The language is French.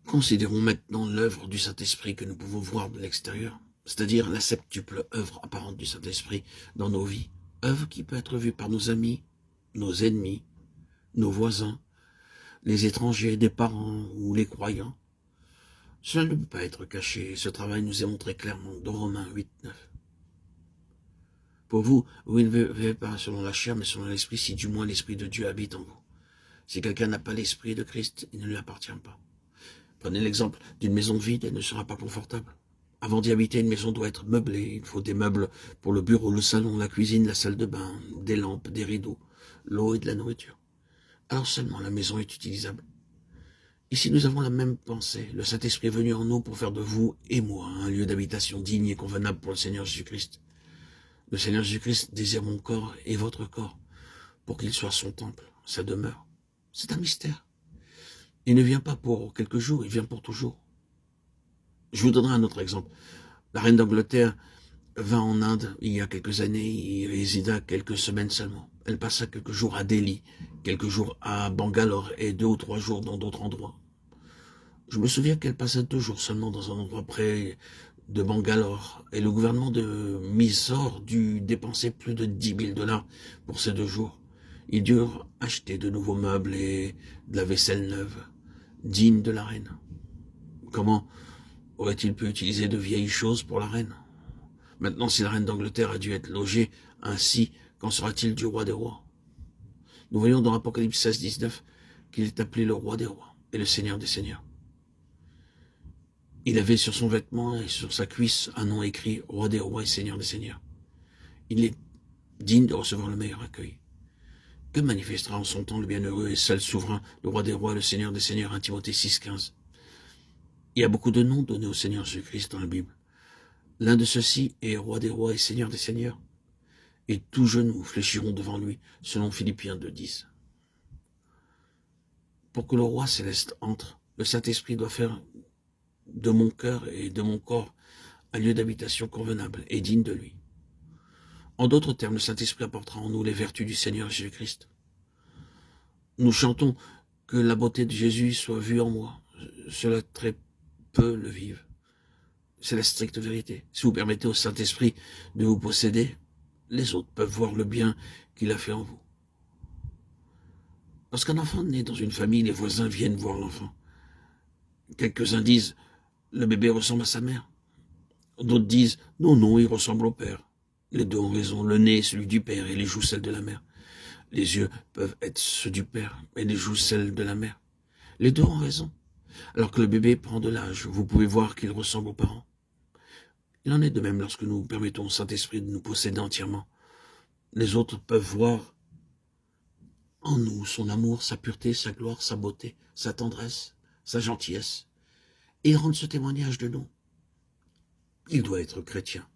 Considérons maintenant l'œuvre du Saint-Esprit que nous pouvons voir de l'extérieur, c'est-à-dire la septuple œuvre apparente du Saint-Esprit dans nos vies, œuvre qui peut être vue par nos amis, nos ennemis, nos voisins, les étrangers, des parents ou les croyants. Cela ne peut pas être caché, ce travail nous est montré clairement dans Romains 8, 9. Pour vous, vous ne vivez pas selon la chair, mais selon l'esprit, si du moins l'esprit de Dieu habite en vous. Si quelqu'un n'a pas l'esprit de Christ, il ne lui appartient pas. Prenez l'exemple d'une maison vide, elle ne sera pas confortable. Avant d'y habiter, une maison doit être meublée. Il faut des meubles pour le bureau, le salon, la cuisine, la salle de bain, des lampes, des rideaux, l'eau et de la nourriture. Alors seulement la maison est utilisable. Ici, nous avons la même pensée. Le Saint-Esprit est venu en nous pour faire de vous et moi un lieu d'habitation digne et convenable pour le Seigneur Jésus-Christ. Le Seigneur Jésus-Christ désire mon corps et votre corps pour qu'il soit son temple, sa demeure. C'est un mystère. Il ne vient pas pour quelques jours, il vient pour toujours. Je vous donnerai un autre exemple. La reine d'Angleterre vint en Inde il y a quelques années, y résida quelques semaines seulement. Elle passa quelques jours à Delhi, quelques jours à Bangalore et 2 ou 3 jours dans d'autres endroits. Je me souviens qu'elle passa 2 jours seulement dans un endroit près de Bangalore et le gouvernement de Mysore dut dépenser plus de 10 000 $ pour ces 2 jours. Ils durent acheter de nouveaux meubles et de la vaisselle neuve, digne de la reine. Comment aurait-il pu utiliser de vieilles choses pour la reine? Maintenant, si la reine d'Angleterre a dû être logée ainsi, qu'en sera-t-il du roi des rois? Nous voyons dans Apocalypse 16, 19 qu'il est appelé le roi des rois et le seigneur des seigneurs. Il avait sur son vêtement et sur sa cuisse un nom écrit « Roi des rois et Seigneur des seigneurs ». Il est digne de recevoir le meilleur accueil. Que manifestera en son temps le bienheureux et seul souverain, le Roi des rois, le Seigneur des seigneurs, 1 Timothée 6, 15. Il y a beaucoup de noms donnés au Seigneur Jésus-Christ dans la Bible. L'un de ceux-ci est Roi des rois et Seigneur des seigneurs. Et tous genoux fléchiront devant lui, selon Philippiens 2, 10. Pour que le roi céleste entre, le Saint-Esprit doit faire de mon cœur et de mon corps un lieu d'habitation convenable et digne de lui. En d'autres termes, le Saint-Esprit apportera en nous les vertus du Seigneur Jésus-Christ. Nous chantons que la beauté de Jésus soit vue en moi. Cela très peu le vivent. C'est la stricte vérité. Si vous permettez au Saint-Esprit de vous posséder, les autres peuvent voir le bien qu'il a fait en vous. Lorsqu'un enfant naît dans une famille, les voisins viennent voir l'enfant. Quelques-uns disent « le bébé ressemble à sa mère ». D'autres disent « non, il ressemble au père ». Les deux ont raison, le nez est celui du père et les joues celles de la mère. Les yeux peuvent être ceux du père et les joues celles de la mère. Les deux ont raison. Alors que le bébé prend de l'âge, vous pouvez voir qu'il ressemble aux parents. Il en est de même lorsque nous permettons au Saint-Esprit de nous posséder entièrement. Les autres peuvent voir en nous son amour, sa pureté, sa gloire, sa beauté, sa tendresse, sa gentillesse. Et ils rendent ce témoignage de nous. Il doit être chrétien.